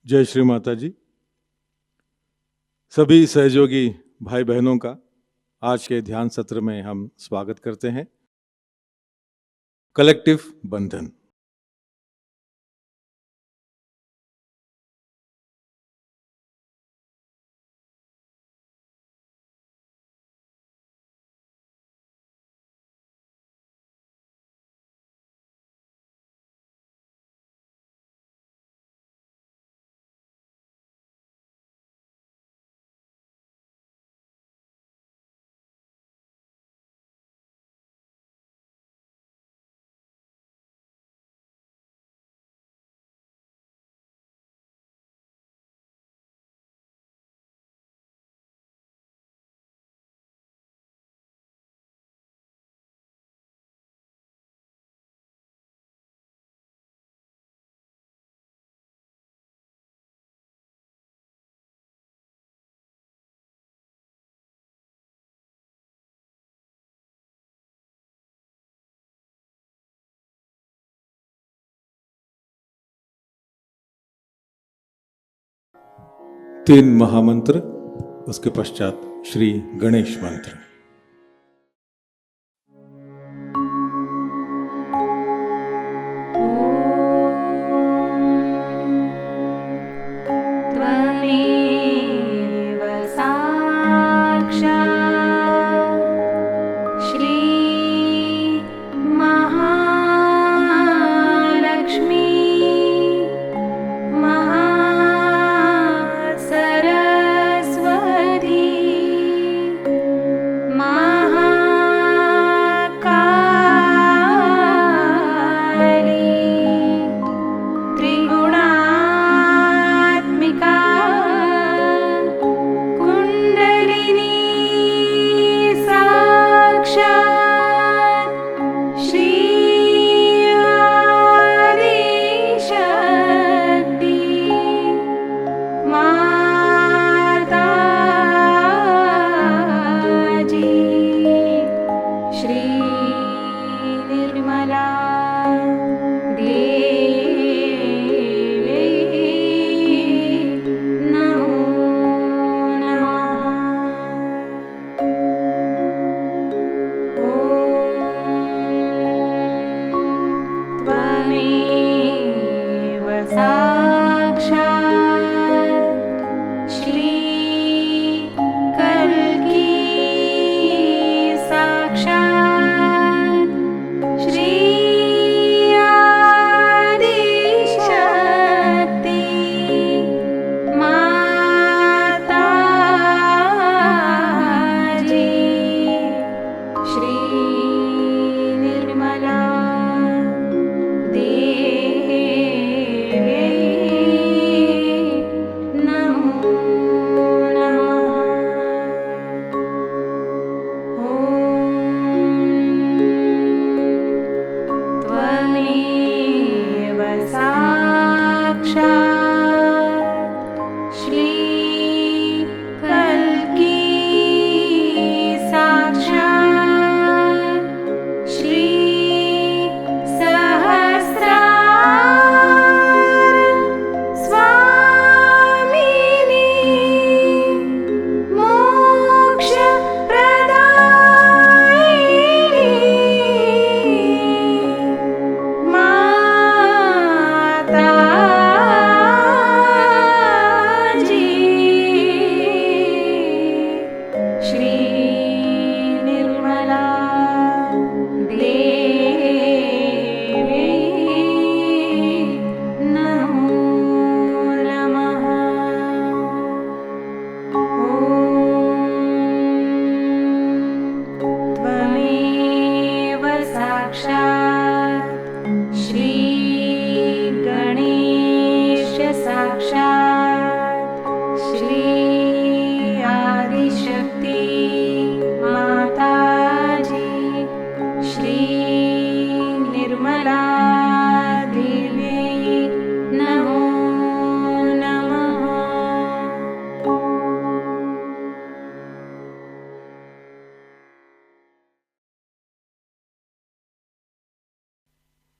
जय श्री माता जी। सभी सहयोगी भाई बहनों का आज के ध्यान सत्र में हम स्वागत करते हैं। कलेक्टिव बंधन। तीन महामंत्र, उसके पश्चात श्री गणेश मंत्र।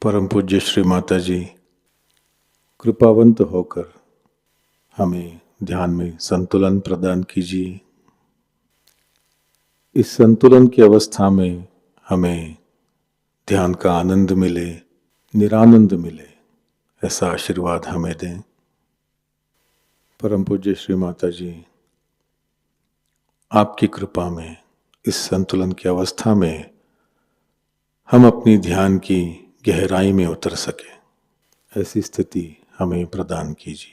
परम पूज्य श्री माता जी कृपावंत होकर हमें ध्यान में संतुलन प्रदान कीजिए। इस संतुलन की अवस्था में हमें ध्यान का आनंद मिले, निरानंद मिले, ऐसा आशीर्वाद हमें दें। परम पूज्य श्री माता जी, आपकी कृपा में इस संतुलन की अवस्था में हम अपनी ध्यान की गहराई में उतर सके, ऐसी स्थिति हमें प्रदान कीजिए।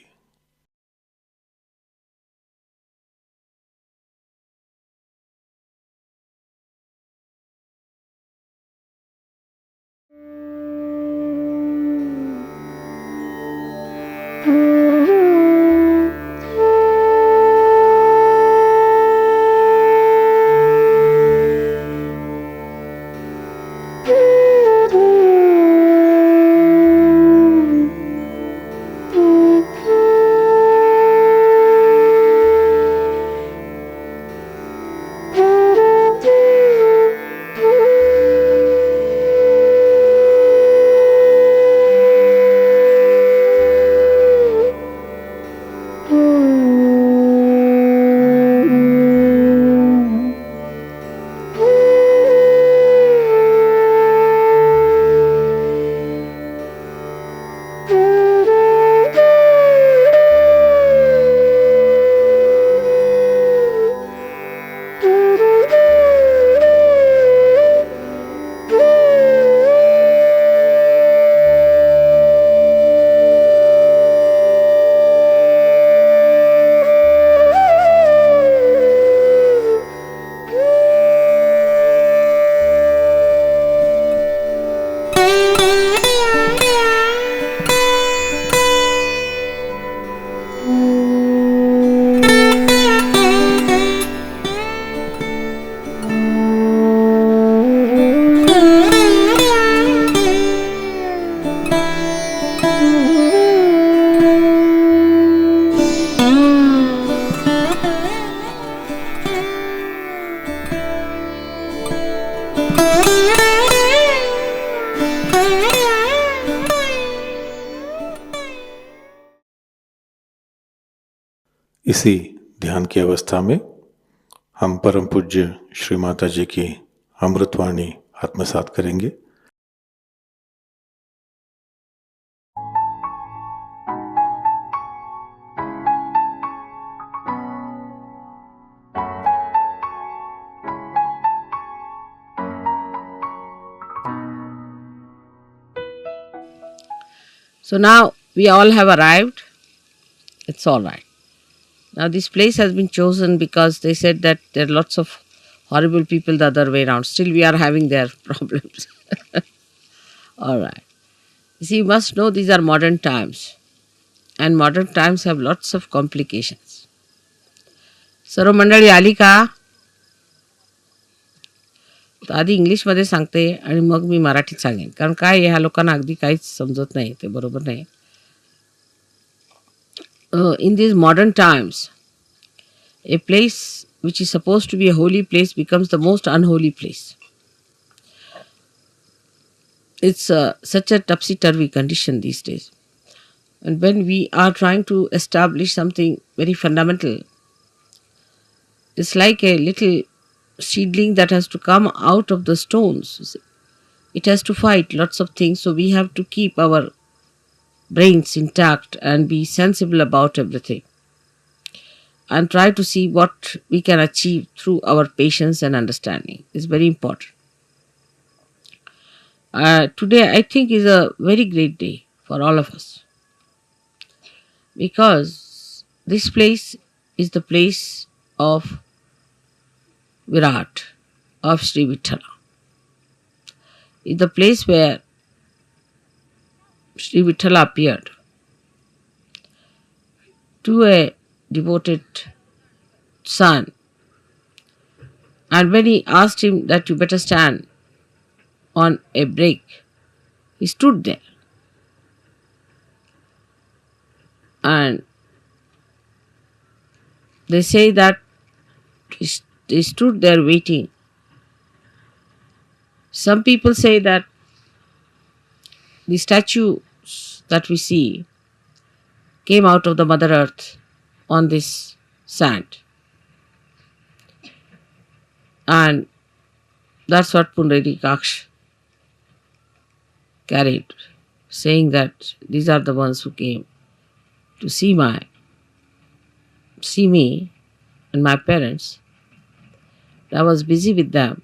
इसी ध्यान की अवस्था में हम परम पूज्य श्री माता जी की अमृतवाणी आत्मसात करेंगे। So now we all have arrived. It's all right. Now this place has been chosen because they said that there are lots of horrible people the other way around. Still we are having their problems. All right. You see, you must know these are modern times. And modern times have lots of complications. सर्व मंडळी आली का? तर आधी इंग्लिशमध्ये सांगते आणि मग मी मराठीत सांगेन, कारण काय ह्या लोकांना अगदी काहीच समजत नाही, ते बरोबर नाही. In these modern times, a place which is supposed to be a holy place becomes the most unholy place. It's such a topsy-turvy condition these days. And when we are trying to establish something very fundamental, it's like a little seedling that has to come out of the stones. It has to fight lots of things, so we have to keep our brains intact and be sensible about everything, and try to see what we can achieve through our patience and understanding. Is very important. Today, I think, is a very great day for all of us, because this place is the place of Virat, of Sri Vithala. It's the place where Sri Vithala appeared to a devoted son, and when he asked him that you better stand on a break, he stood there. And they say that he stood there waiting. Some people say that the statues that we see came out of the Mother Earth on this sand. And that's what Pundarikaksh carried, saying that these are the ones who came to see me and my parents. I was busy with them.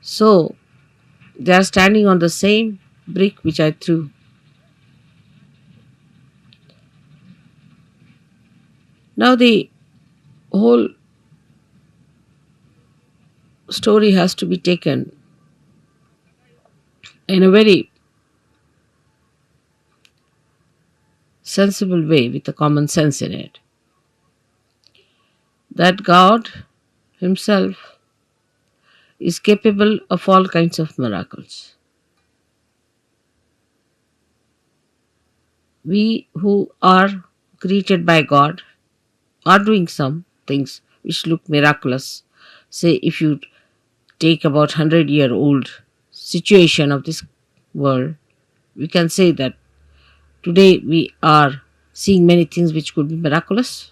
So they are standing on the same brick which I threw. Now the whole story has to be taken in a very sensible way with a common sense in it. That God Himself is capable of all kinds of miracles. We who are created by God are doing some things which look miraculous. Say, if you take about 100-year-old situation of this world, we can say that today we are seeing many things which could be miraculous.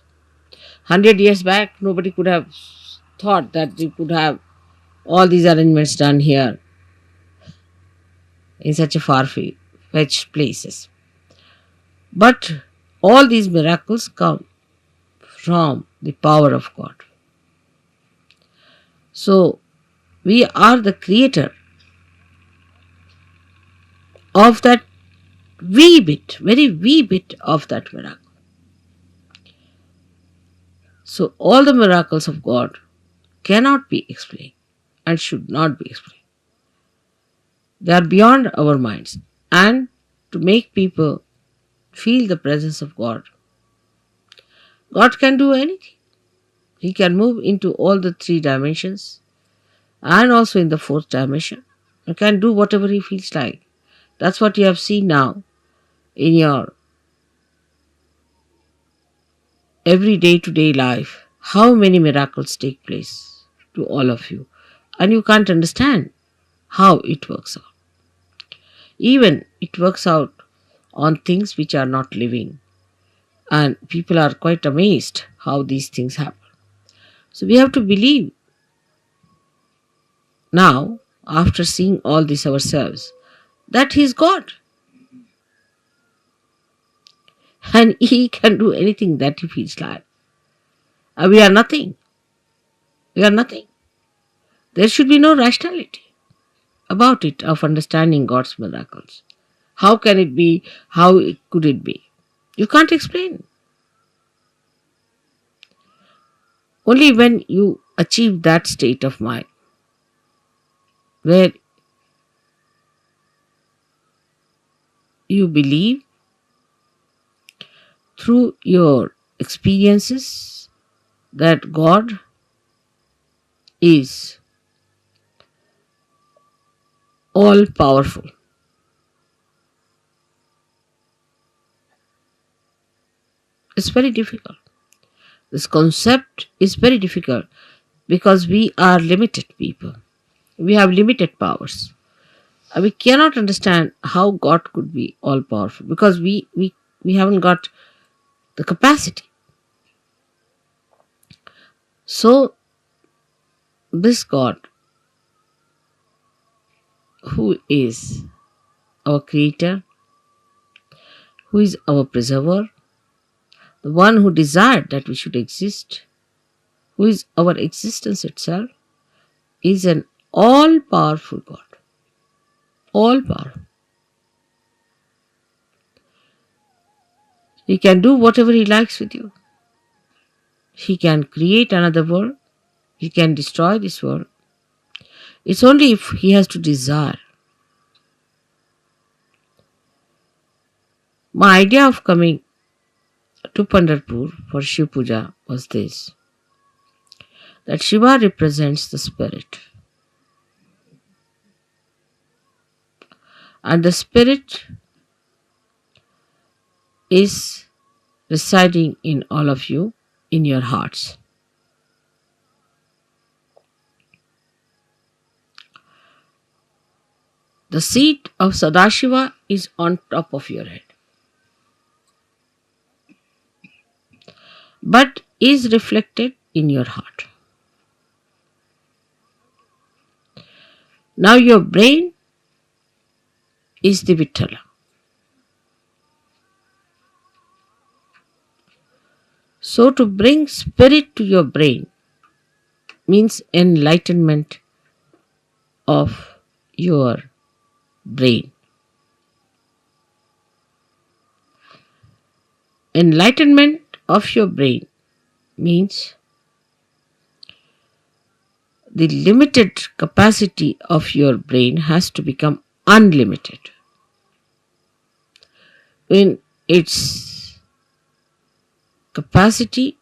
100 years back, nobody could have thought that we could have all these arrangements done here in such a far-fetched places. But all these miracles come from the power of God. So we are the creator of that wee bit, very wee bit of that miracle. So all the miracles of God cannot be explained and should not be explained. They are beyond our minds. And to make people feel the presence of God, God can do anything. He can move into all the three dimensions and also in the fourth dimension. He can do whatever He feels like. That's what you have seen now in your every to day life. How many miracles take place to all of you. And you can't understand how it works out. Even it works out on things which are not living. And people are quite amazed how these things happen. So we have to believe now, after seeing all this ourselves, that He is God. And He can do anything that He feels like. And we are nothing. We are nothing. There should be no rationality about it of understanding God's miracles. How can it be? How could it be? You can't explain. Only when you achieve that state of mind where you believe through your experiences that God is all powerful. It's very difficult. This concept is very difficult because we are limited people. We have limited powers. We cannot understand how God could be all powerful because we haven't got the capacity. So, this God, who is our creator, who is our preserver, the one who desired that we should exist, who is our existence itself, is an all powerful God. All powerful. He can do whatever He likes with you. He can create another world. He can destroy this world. It's only if He has to desire. My idea of coming to Pandharpur for Shiv Puja was this, that Shiva represents the spirit. And the spirit is residing in all of you, in your hearts. The seat of Sadashiva is on top of your head, but is reflected in your heart. Now your brain is the Vittala. So to bring spirit to your brain means enlightenment of your brain. Enlightenment of your brain means the limited capacity of your brain has to become unlimited in its capacity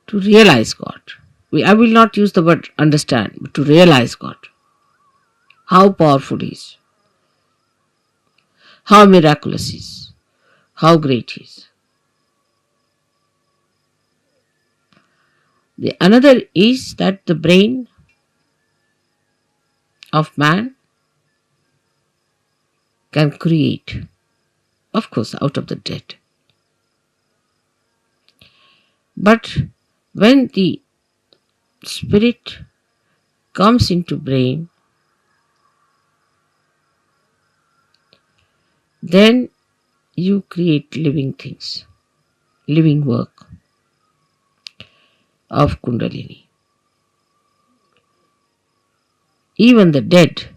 to realize God. I will not use the word understand, but to realize God. How powerful He is, how miraculous He is, how great He is. The another is that the brain of man can create, of course, out of the dead. But when the spirit comes into brain, then you create living things, living work of Kundalini. Even the dead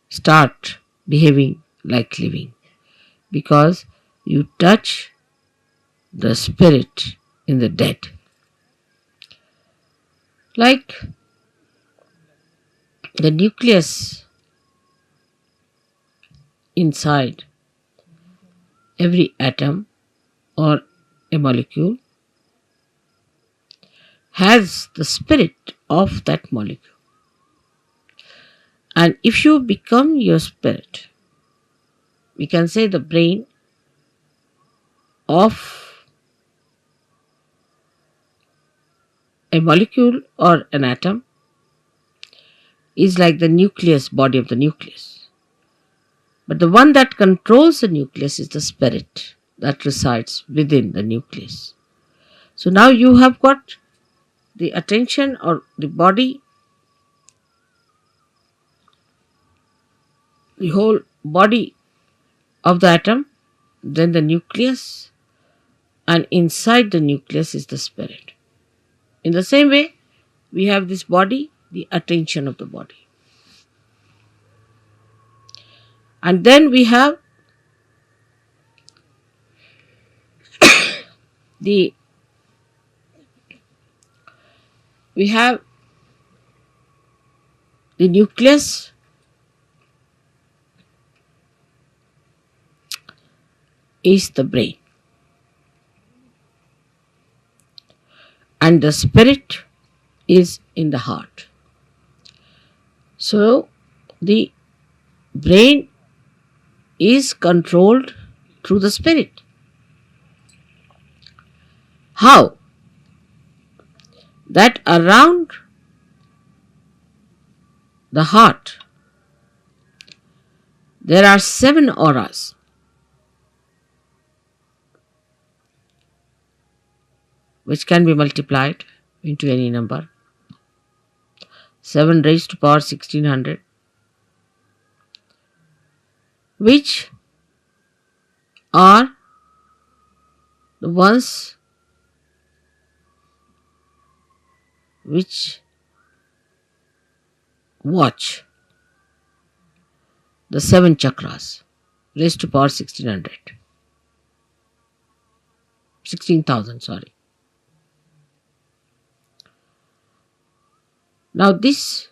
start behaving like living because you touch the spirit in the dead. Like the nucleus inside every atom or a molecule has the spirit of that molecule. And if you become your spirit, we can say the brain of a molecule or an atom is like the nucleus, body of the nucleus. But the one that controls the nucleus is the spirit that resides within the nucleus. So now you have got the attention or the body, the whole body of the atom, then the nucleus, and inside the nucleus is the spirit. In the same way, we have this body, the attention of the body. And then we have the nucleus is the brain. And the spirit is in the heart. So the brain is controlled through the spirit. How? That around the heart there are 7 auras. Which can be multiplied into any number. 7 raised to power 1600, which are the ones which watch the 7 chakras raised to power 16,000, sorry. Now this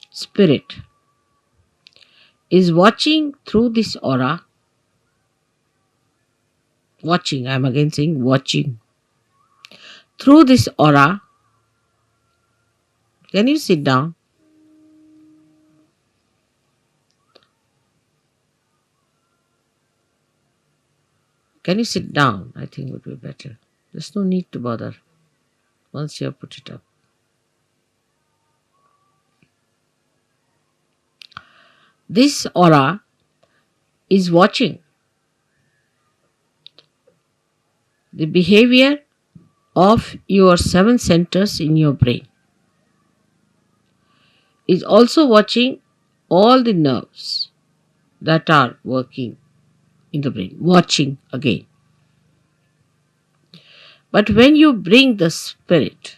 spirit is watching through this aura. Watching, I am again saying watching. Through this aura. Can you sit down? Can you sit down? I think would be better. There's no need to bother once you have put it up. This aura is watching the behavior of your seven centers in your brain. Is also watching all the nerves that are working in the brain, watching again. But when you bring the spirit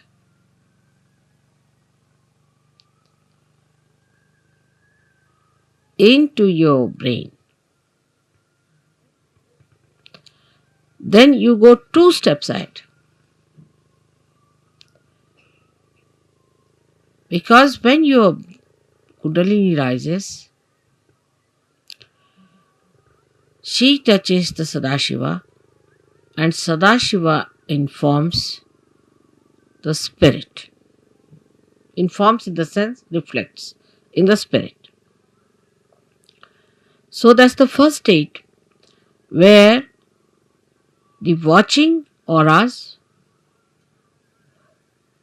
into your brain, then you go 2 steps ahead. Because when your Kundalini rises, she touches the Sadashiva, and Sadashiva informs the spirit. Informs in the sense reflects in the spirit. So that's the first state where the watching auras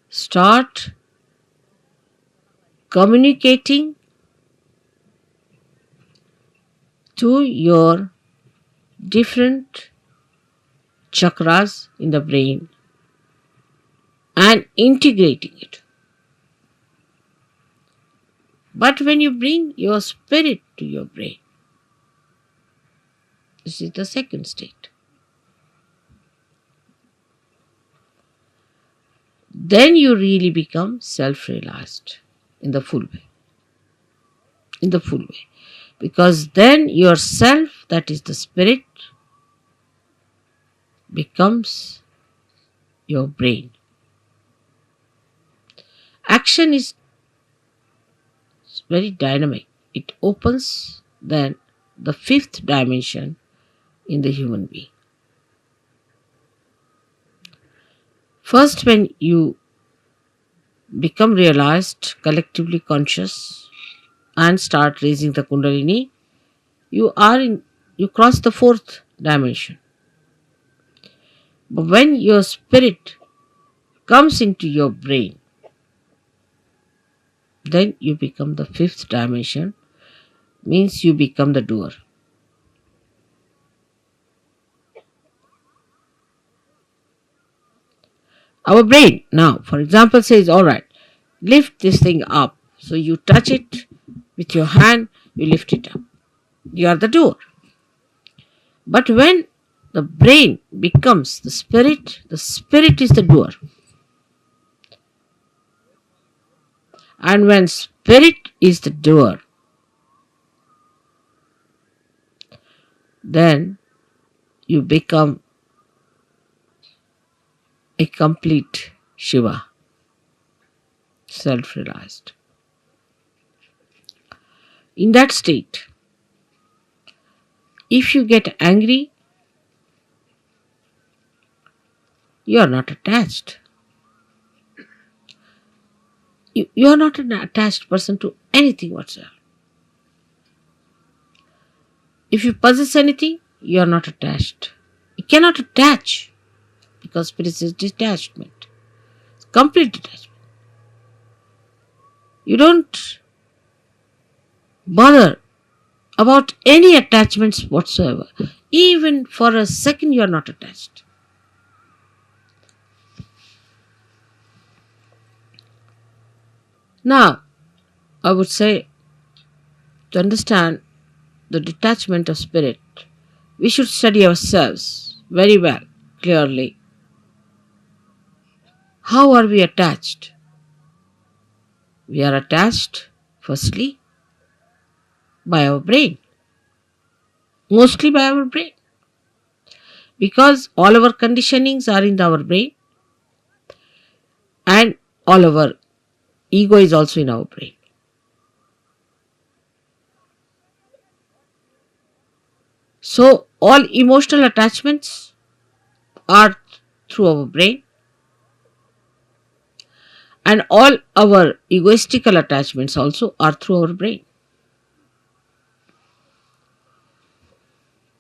start communicating to your different chakras in the brain and integrating it. But when you bring your spirit to your brain, this is the second state. Then you really become self-realized in the full way. In the full way. Because then yourself, that is the spirit, becomes your brain. Action is very dynamic. It opens then the 5th dimension in the human being. First, when you become realized, collectively conscious, and start raising the Kundalini, you cross the 4th dimension. But when your spirit comes into your brain, then you become the 5th dimension, means you become the doer. Our brain now, for example, says, all right, lift this thing up. So you touch it with your hand, you lift it up. You are the doer. But when the brain becomes the spirit is the doer. And when spirit is the doer, then you become a complete Shiva, self-realized. In that state, if you get angry, you are not attached. You are not an attached person to anything whatsoever. If you possess anything, you are not attached. You cannot attach because spirit is detachment. It's complete detachment. You don't bother about any attachments whatsoever. Even for a second, you are not attached. Now, I would say, to understand the detachment of spirit, we should study ourselves very well, clearly. How are we attached? We are attached, firstly, by our brain. Mostly by our brain. Because all our conditionings are in our brain and all our ego is also in our brain. So all emotional attachments are through our brain and all our egoistical attachments also are through our brain.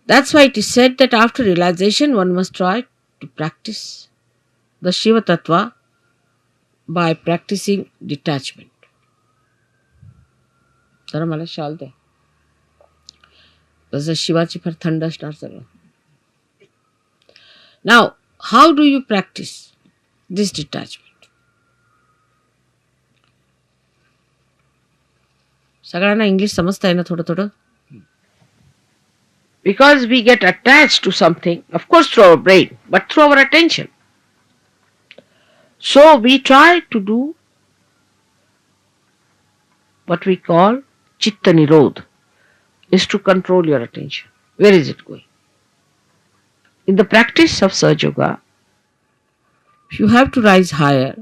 That's why it is said that after realization one must try to practice the Shiva Tattva by practicing detachment. जरा मला शाल दे. because the शिवाची फार थंड असणार सगळं. Now, how do you practice this detachment? सगळ्यांना English समजता आहे ना थोडं थोडं? Because we get attached to something, of course through our brain, but through our attention. So we try to do what we call Chitta Nirodh, is to control your attention. Where is it going? In the practice of Sahaja Yoga, you have to rise higher.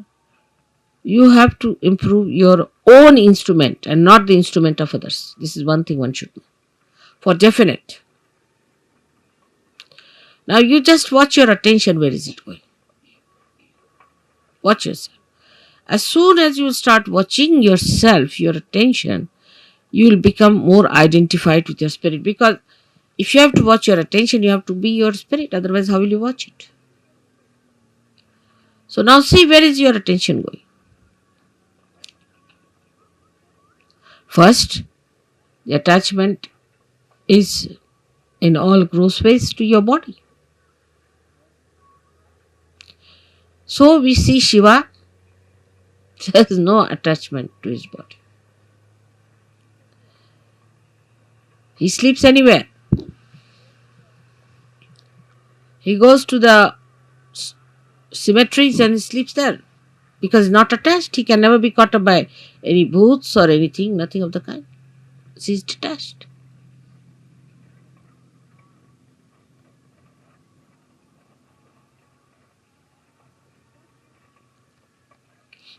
You have to improve your own instrument and not the instrument of others. This is one thing one should know. For definite. Now you just watch your attention, where is it going? Watch yourself. As soon as you start watching yourself, your attention, you will become more identified with your spirit. Because if you have to watch your attention, you have to be your spirit. Otherwise, how will you watch it? So now see, where is your attention going? First, the attachment is in all gross ways to your body. So we see Shiva, there is no attachment to his body. He sleeps anywhere. He goes to the cemeteries and he sleeps there. Because not attached, he can never be caught up by any booths or anything, nothing of the kind. He is detached.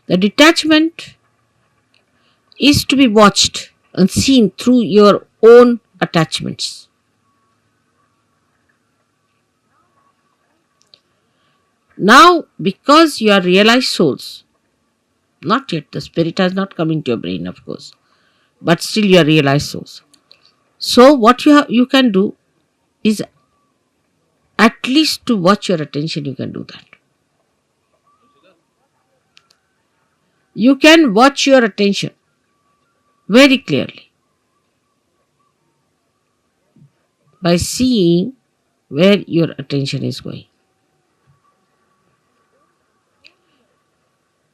The detachment is to be watched and seen through your own attachments. Now, because you are realized souls, not yet, the spirit has not come into your brain, of course, but still you are realized souls. So, what you can do is at least to watch your attention, you can do that. You can watch your attention very clearly by seeing where your attention is going.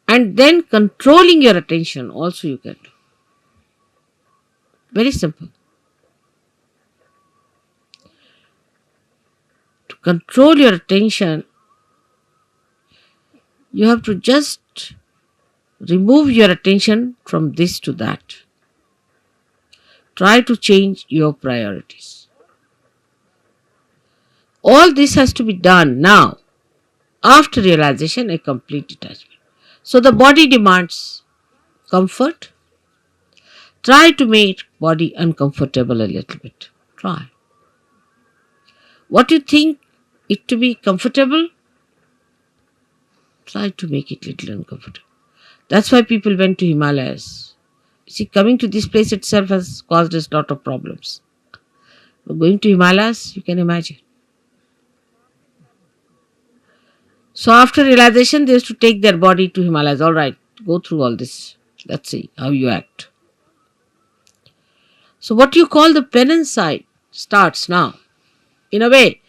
And then controlling your attention also you can do. Very simple. To control your attention, you have to just remove your attention from this to that. Try to change your priorities. All this has to be done now, after realization, a complete detachment. So the body demands comfort. Try to make body uncomfortable a little bit. Try. What you think it to be comfortable, try to make it little uncomfortable. That's why people went to Himalayas. See, coming to this place itself has caused us a lot of problems. But going to Himalayas, you can imagine. So after realization, they used to take their body to Himalayas. All right, go through all this. Let's see how you act. So what you call the penance side starts now. In a way,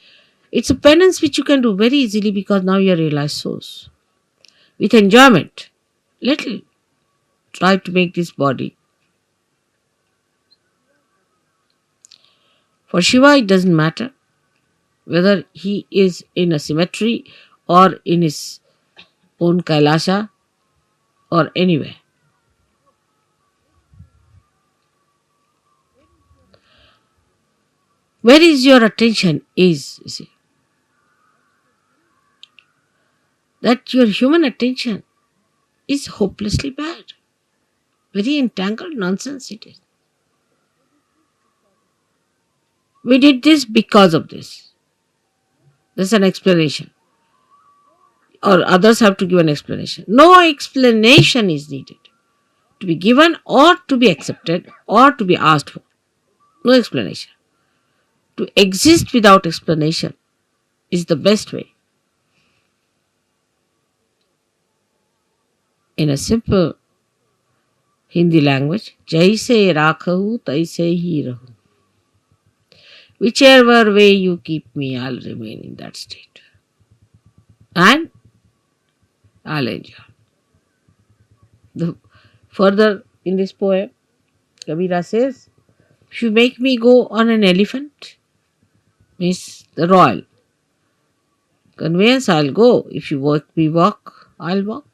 it's a penance which you can do very easily because now you are realized souls. With enjoyment, little, try to make this body. For Shiva, it doesn't matter whether he is in a cemetery or in his own Kailasha or anywhere. Where is your attention is, you see. That your human attention is hopelessly bad. Very entangled nonsense it is. We did this because of this. There's an explanation. Or others have to give an explanation. No explanation is needed to be given or to be accepted or to be asked for. No explanation. To exist without explanation is the best way. In a simple Hindi language, jaise rakhahu taise hi rahu. Whichever way you keep me, I'll remain in that state. And I'll enjoy. Further in this poem, Kabira says, if you make me go on an elephant, means the royal conveyance, I'll go. If you make me walk, I'll walk.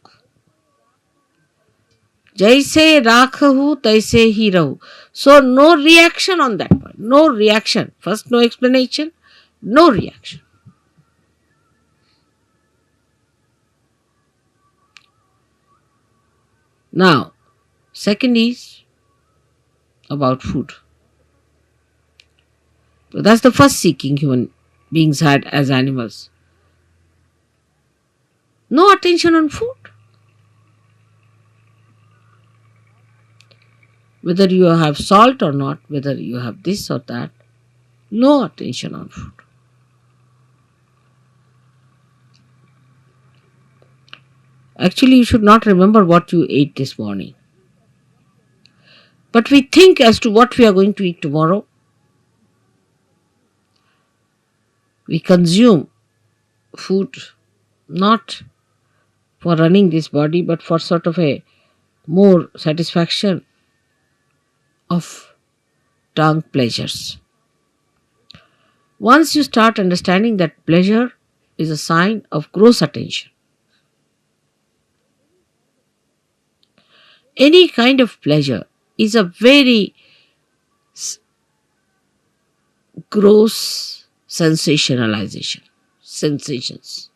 Jaise rakhahu, taise hi rahu. So no reaction on that one. No reaction. First, no explanation, no reaction. Now, second is about food. So that's the first seeking human beings had as animals. No attention on food. Whether you have salt or not, whether you have this or that, no attention on food. Actually, you should not remember what you ate this morning. But we think as to what we are going to eat tomorrow. We consume food not for running this body, but for sort of a more satisfaction of tongue pleasures. Once you start understanding that pleasure is a sign of gross attention, any kind of pleasure is a very gross sensationalization. Sensations.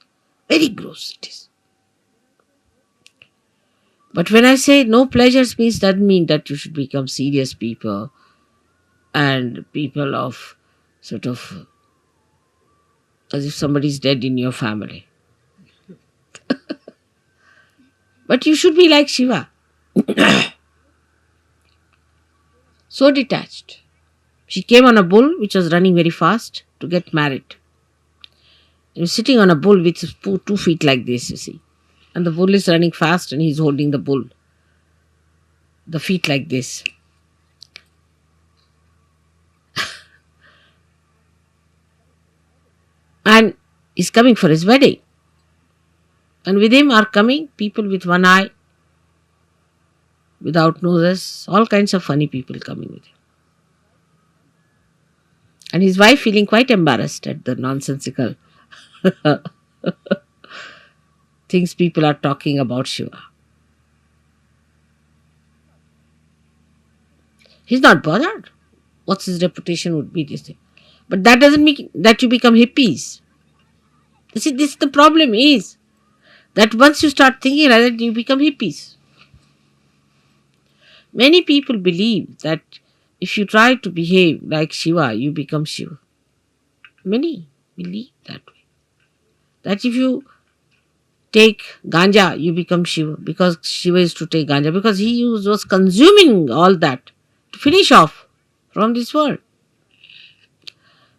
Very gross it is. But when I say no pleasures means, doesn't mean that you should become serious people and people of sort of as if somebody is dead in your family. But you should be like Shiva. So detached. She came on a bull which was running very fast to get married. He was sitting on a bull with his 2 feet like this, you see. And the bull is running fast and he's holding the bull. The feet like this. And he's coming for his wedding. And with him are coming people with one eye, without noses, all kinds of funny people coming with him. And his wife feeling quite embarrassed at the nonsensical things people are talking about Shiva. He's not bothered. What's his reputation would be, this thing. But that doesn't mean that you become hippies. You see, this the problem is that once you start thinking like that, you become hippies. Many people believe that if you try to behave like Shiva, you become Shiva. Many believe that way. That if you take ganja, you become Shiva, because Shiva is to take ganja, because he was consuming all that to finish off from this world.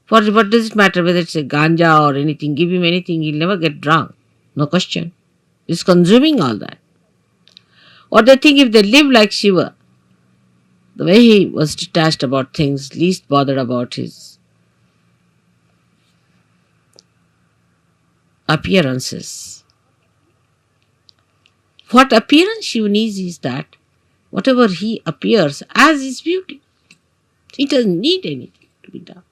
For what does it matter whether it's a ganja or anything? Give him anything, he'll never get drunk. No question. He's consuming all that. Or they think if they live like Shiva, the way he was detached about things, least bothered about his appearances. What appearance Shiva needs is that whatever he appears as his beauty. He doesn't need anything to be done.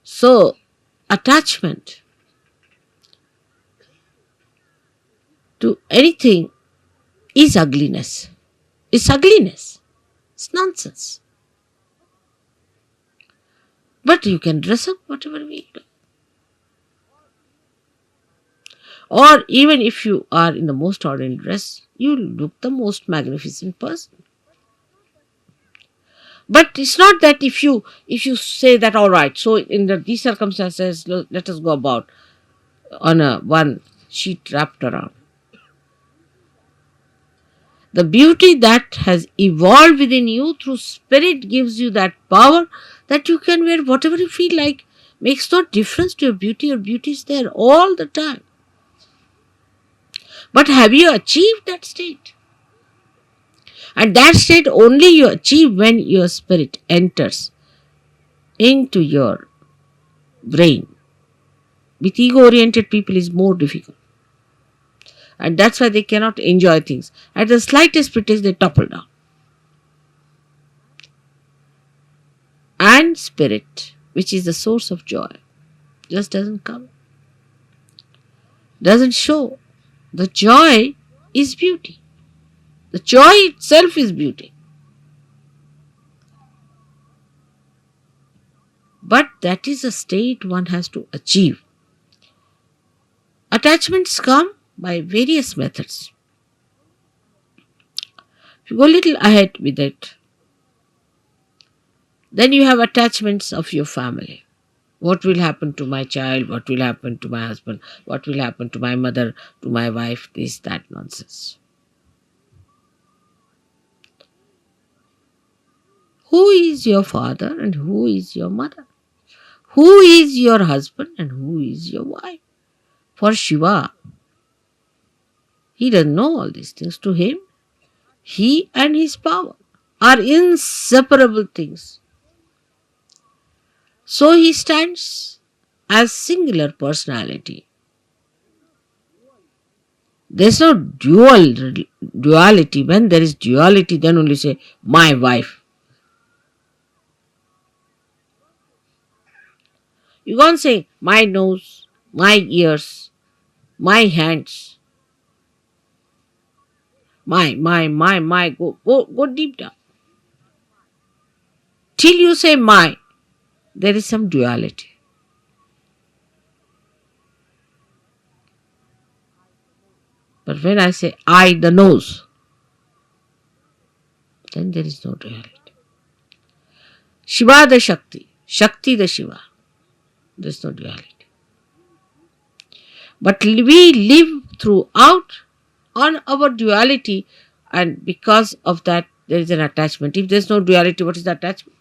So, attachment to anything is ugliness. It's ugliness. It's nonsense. But you can dress up whatever we do. Or even if you are in the most ordinary dress, you look the most magnificent person. But it's not that if you say that, all right, so in these circumstances, let us go about on a one sheet wrapped around. The beauty that has evolved within you through spirit gives you that power that you can wear whatever you feel like. Makes no difference to your beauty. Your beauty is there all the time. But have you achieved that state? And that state only you achieve when your spirit enters into your brain. With ego oriented people is more difficult. And that's why they cannot enjoy things. At the slightest pretext, they topple down. And spirit, which is the source of joy, just doesn't come, doesn't show. The joy is beauty. The joy itself is beauty. But that is a state one has to achieve. Attachments come by various methods. If you go a little ahead with it, then you have attachments of your family. What will happen to my child? What will happen to my husband? What will happen to my mother, to my wife? This, that nonsense. Who is your father and who is your mother? Who is your husband and who is your wife? For Shiva, he doesn't know all these things. To him, he and his power are inseparable things. So he stands as singular personality. There's no duality. When there is duality, then only say, my wife. You can't say, my nose, my ears, my hands, my. Go deep down. Till you say my, there is some duality. But when I say I, the nose, then there is no duality. Shiva the Shakti, Shakti the Shiva, there is no duality. But we live throughout on our duality, and because of that, there is an attachment. If there is no duality, what is the attachment?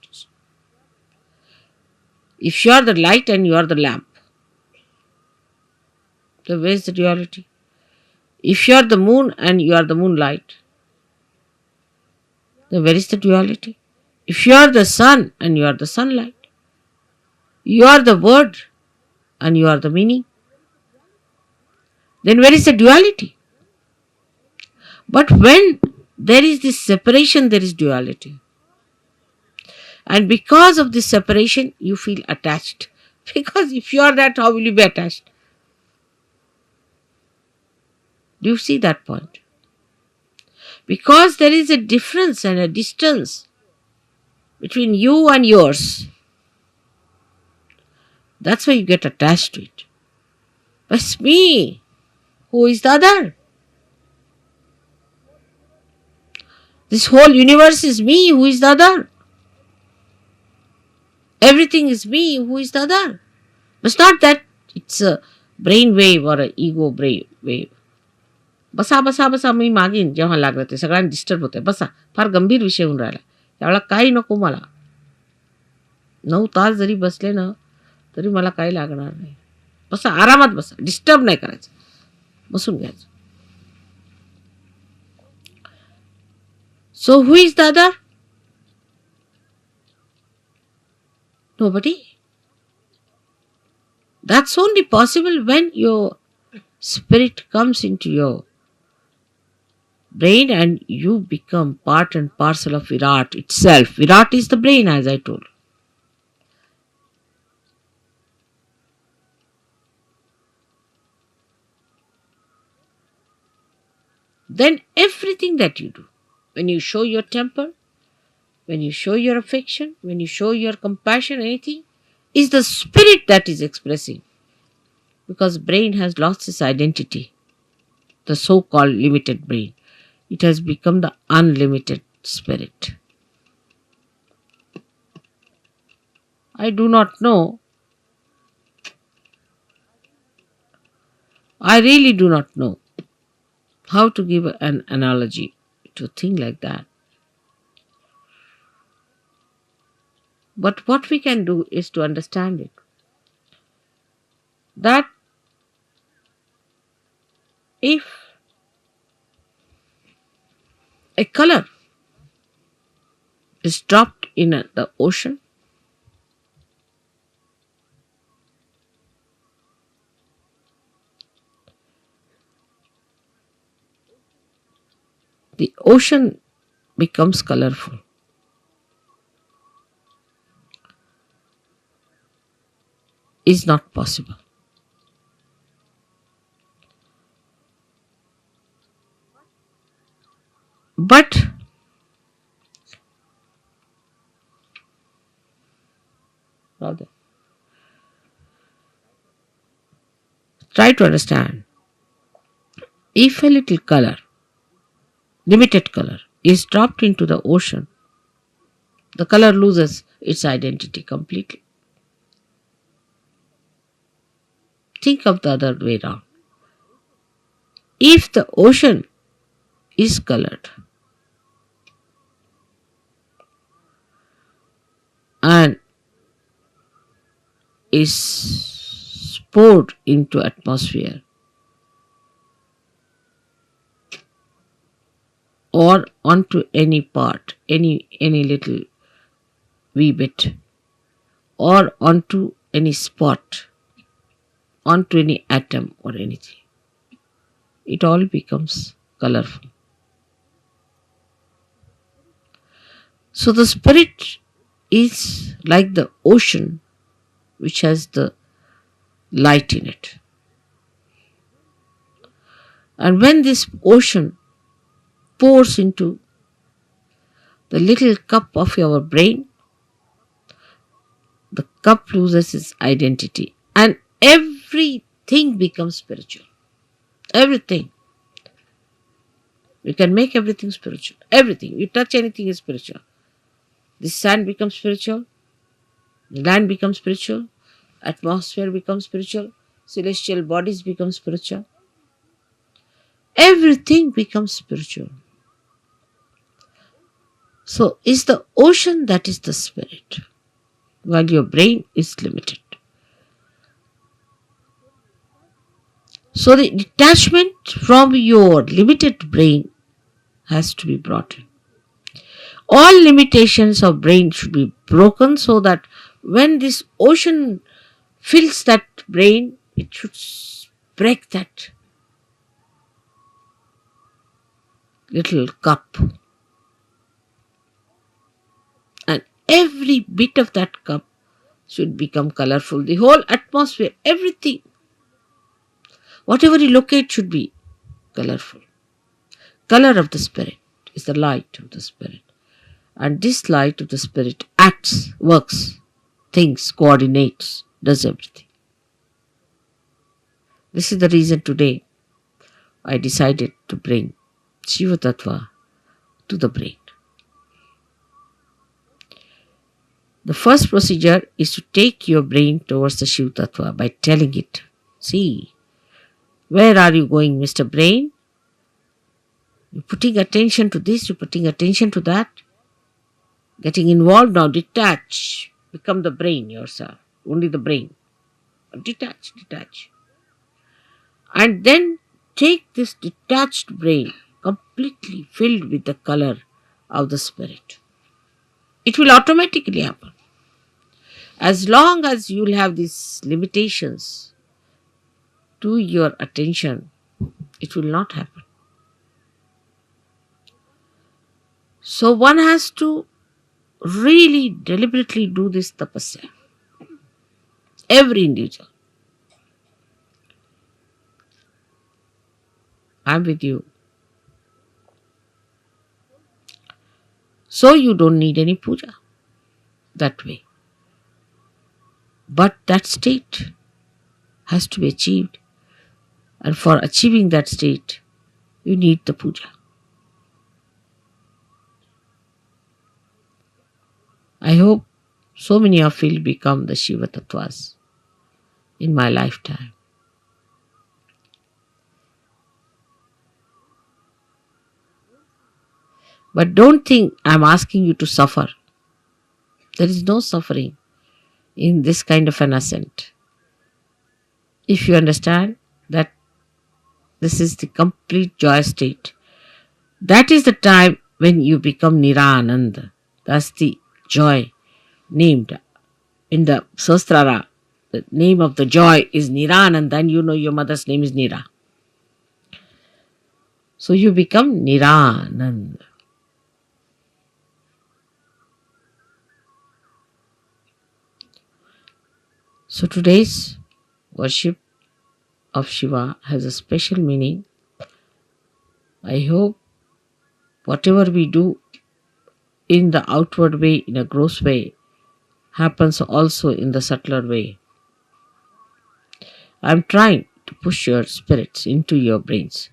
If you are the light and you are the lamp, then where is the duality? If you are the moon and you are the moonlight, then where is the duality? If you are the sun and you are the sunlight, you are the word and you are the meaning, then where is the duality? But when there is this separation, there is duality. And because of this separation, you feel attached. Because if you are that, how will you be attached? Do you see that point? Because there is a difference and a distance between you and yours. That's why you get attached to it. But it's me. Who is the other? This whole universe is me. Who is the other? Everything is me. Who is the other? It's not that it's a brain wave or an ego brain wave. बसा बसा बसा मी मागीन जेव्हा लागलं ते सगळ्यांना disturb होतंय. बसा, फार गंभीर विषय होऊन राहिला. त्यावेळेला काही नको मला. 9 तास जरी बसले ना तरी मला काही लागणार नाही. बसा, आरामात बसा, डिस्टर्ब नाही करायचं, बसून घ्यायचं. So who is the other? Nobody. That's only possible when your spirit comes into your brain and you become part and parcel of Virat itself. Virat is the brain, as I told. Then everything that you do, when you show your temper, when you show your affection, when you show your compassion, anything, is the spirit that is expressing. Because brain has lost its identity, the so-called limited brain. It has become the unlimited spirit. I do not know. I really do not know how to give an analogy to a thing like that. But what we can do is to understand it. That if a color is dropped in the ocean, the ocean becomes colorful. Is not possible. But rather, try to understand, if a little color, limited color, is dropped into the ocean, the color loses its identity completely. Think of the other way around. If the ocean is colored and is poured into atmosphere or onto any part, any little wee bit, or onto any spot, onto any atom or anything, it all becomes colorful. So the spirit is like the ocean which has the light in it. And when this ocean pours into the little cup of your brain, the cup loses its identity and everything becomes spiritual. Everything. You can make everything spiritual. Everything. You touch anything is spiritual. The sand becomes spiritual. The land becomes spiritual. Atmosphere becomes spiritual. Celestial bodies become spiritual. Everything becomes spiritual. So is the ocean that is the spirit, while your brain is limited. So the detachment from your limited brain has to be brought in. All limitations of brain should be broken so that when this ocean fills that brain, it should break that little cup. And every bit of that cup should become colorful. The whole atmosphere, everything, whatever you locate should be colorful. Color of the spirit is the light of the spirit. And this light of the spirit acts, works, thinks, coordinates, does everything. This is the reason today I decided to bring Shiva Tattva to the brain. The first procedure is to take your brain towards the Shiva Tattva by telling it, see, where are you going, Mr. Brain? You're putting attention to this, you're putting attention to that. Getting involved now, detach. Become the brain yourself. Only the brain. Detach. And then take this detached brain completely filled with the color of the spirit. It will automatically happen. As long as you will have these limitations to your attention, it will not happen. So one has to really deliberately do this tapasya. Every individual. I'm with you. So you don't need any puja that way. But that state has to be achieved. And for achieving that state, you need the puja. I hope so many of you will become the Shiva Tattvas in my lifetime. But don't think I'm asking you to suffer. There is no suffering in this kind of an ascent. If you understand that this is the complete joy state, that is the time when you become Nirananda. That's the joy named in the Sahasrara. The name of the joy is Niranand, and you know your mother's name is Nira. So you become Niranand. So today's worship of Shiva has a special meaning. I hope whatever we do in the outward way, in a gross way, happens also in the subtler way. I'm trying to push your spirits into your brains,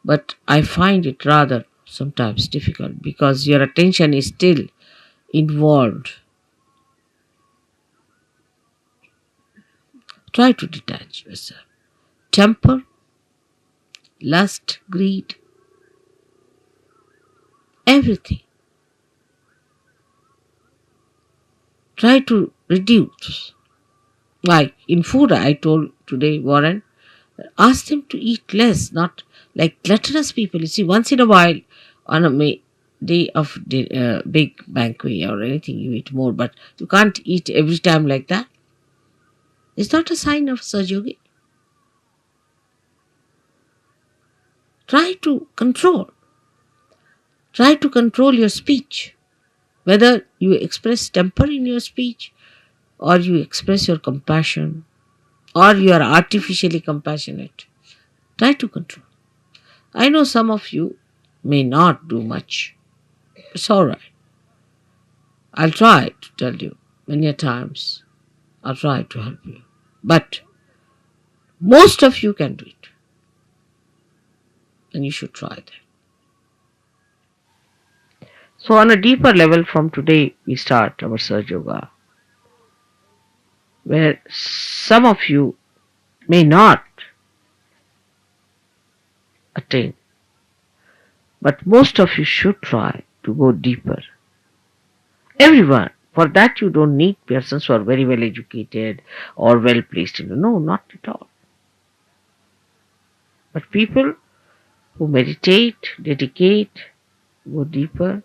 but I find it rather sometimes difficult because your attention is still involved. Try to detach yourself. Temper, lust, greed, everything. Try to reduce. Like in food, I told today, Warren, ask them to eat less, not like gluttonous people. You see, once in a while, on a day of big banquet or anything, you eat more, but you can't eat every time like that. It's not a sign of Sahaja. Try to control. Try to control your speech. Whether you express temper in your speech, or you express your compassion, or you are artificially compassionate. Try to control. I know some of you may not do much. It's all right. I'll try to tell you many a times. I'll try to help you. But most of you can do it. And you should try that. So on a deeper level from today we start our Sahaja Yoga, where some of you may not attain, but most of you should try to go deeper. Everyone. For that you don't need persons who are very well educated or well placed. No, not at all. But people who meditate, dedicate, go deeper,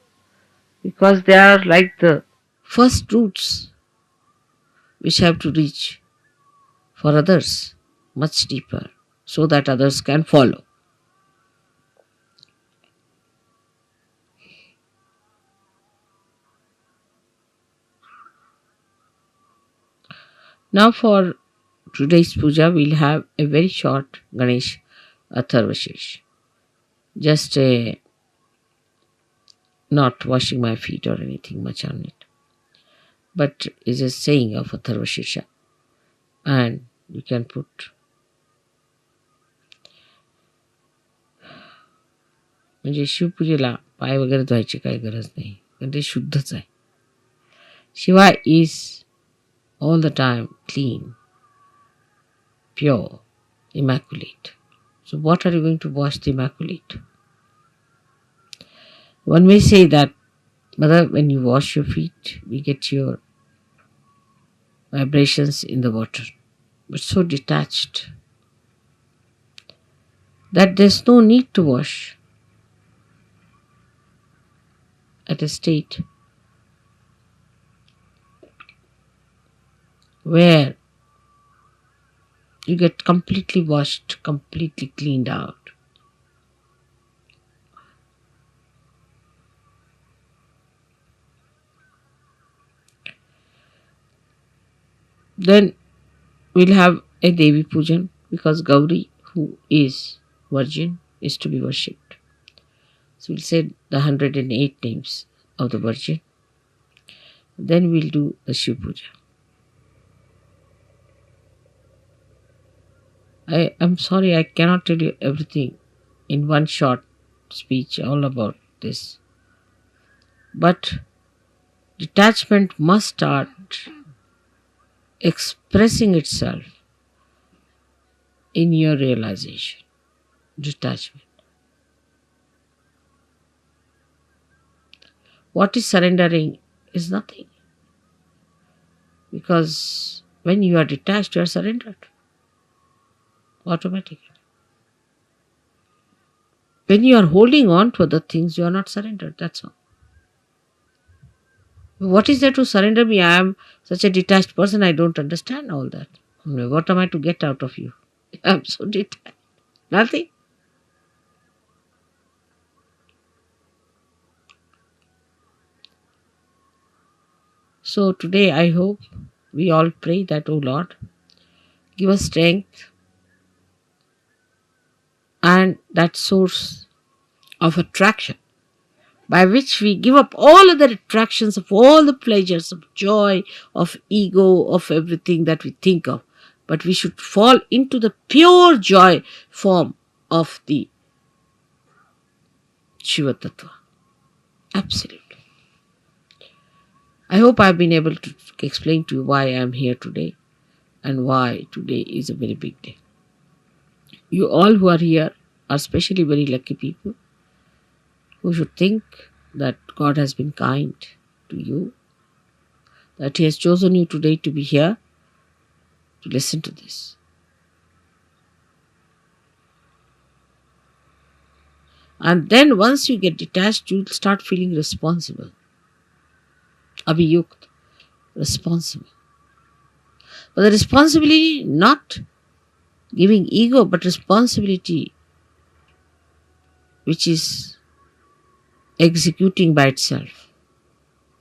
because they are like the first roots which have to reach for others much deeper so that others can follow. Now for today's puja, we'll have a very short Ganesh Atharvashesh. Just not washing my feet or anything much on it, but is a saying of Atharvashesha. And you can put म्हणजे शिवपूजेला पाय वगैरे धुवायची काही गरज नाही, कारण ते शुद्धच आहे. Shiva is all the time clean, pure, immaculate. So what are you going to wash the immaculate? One may say that, Mother, when you wash your feet, we get your vibrations in the water, but so detached that there's no need to wash at a state where you get completely washed, completely cleaned out. Then we'll have a Devi Pujan, because Gauri, who is virgin, is to be worshipped. So we'll say the 108 names of the Virgin. Then we'll do the Shiv Puja. I'm sorry, I cannot tell you everything in one short speech all about this. But detachment must start expressing itself in your realization. Detachment. What is surrendering is nothing. Because when you are detached, you are surrendered. Automatically. When you are holding on to other things, you are not surrendered. That's all. What is there to surrender me? I am such a detached person, I don't understand all that. What am I to get out of you? I'm so detached. Nothing. So today I hope we all pray that, oh Lord, give us strength and that source of attraction by which we give up all other attractions of all the pleasures of joy, of ego, of everything that we think of. But we should fall into the pure joy form of the Shiva Tattva. Absolutely. I hope I've been able to explain to you why I am here today and why today is a very big day. You all who are here are especially very lucky people who should think that God has been kind to you, that He has chosen you today to be here to listen to this. And then once you get detached, you'll start feeling responsible. Abhiyukt, responsible. But the responsibility, not giving ego, but responsibility which is executing by itself,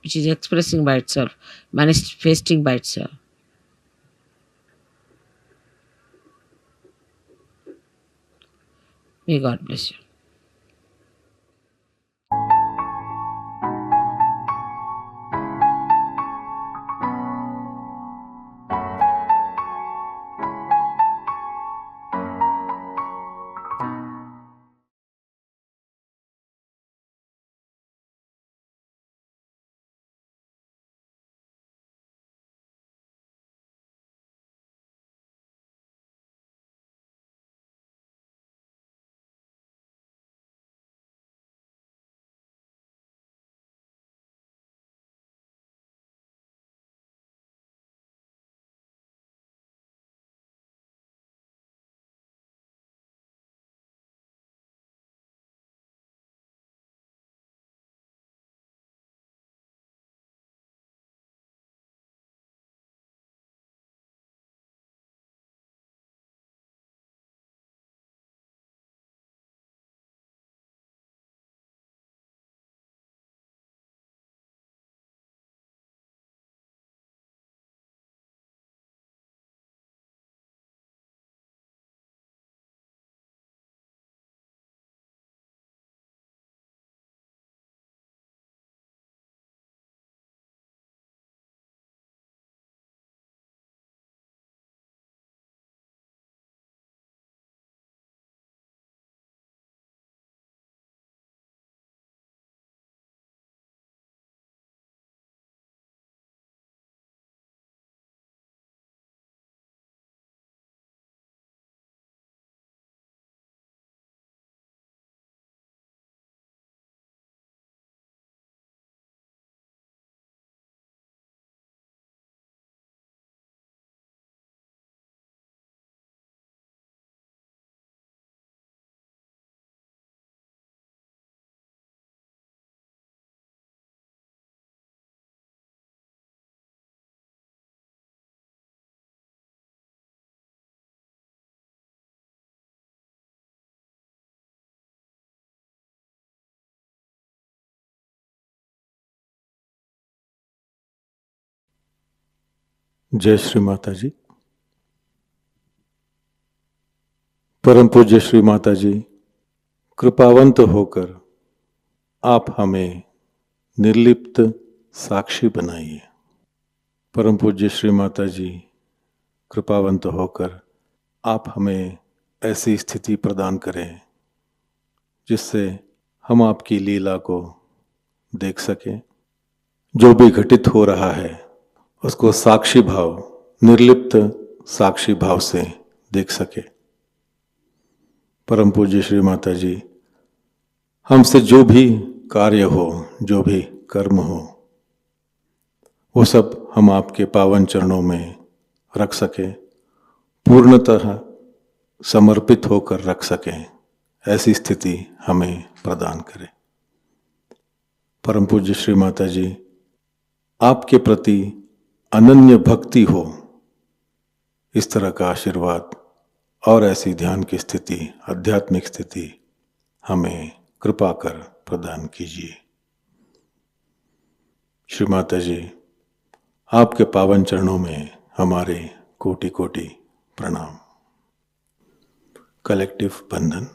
which is expressing by itself, manifesting by itself. May God bless you. जय श्री माता जी। परम पूज्य श्री माता जी, कृपावंत होकर आप हमें निर्लिप्त साक्षी बनाइए। परम पूज्य श्री माता जी, कृपावंत होकर आप हमें ऐसी स्थिति प्रदान करें जिससे हम आपकी लीला को देख सकें। जो भी घटित हो रहा है उसको साक्षी भाव, निर्लिप्त साक्षी भाव से देख सके। परम पूज्य श्री माता जी, हमसे जो भी कार्य हो, जो भी कर्म हो, वो सब हम आपके पावन चरणों में रख सके, पूर्णतः समर्पित होकर रख सकें, ऐसी स्थिति हमें प्रदान करें। परम पूज्य श्री माता जी, आपके प्रति अनन्य भक्ति हो, इस तरह का आशीर्वाद और ऐसी ध्यान की स्थिति, आध्यात्मिक स्थिति हमें कृपा कर प्रदान कीजिए। श्री माता जी, आपके पावन चरणों में हमारे कोटि कोटि प्रणाम। कलेक्टिव बंधन।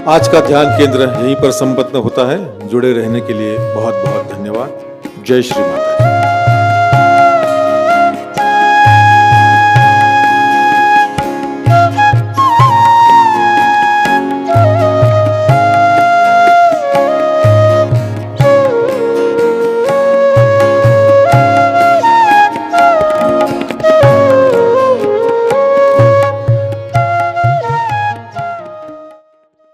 आज का ध्यान केंद्र यहीं पर संपन्न होता है। जुड़े रहने के लिए बहुत बहुत धन्यवाद। जय श्री माता जी।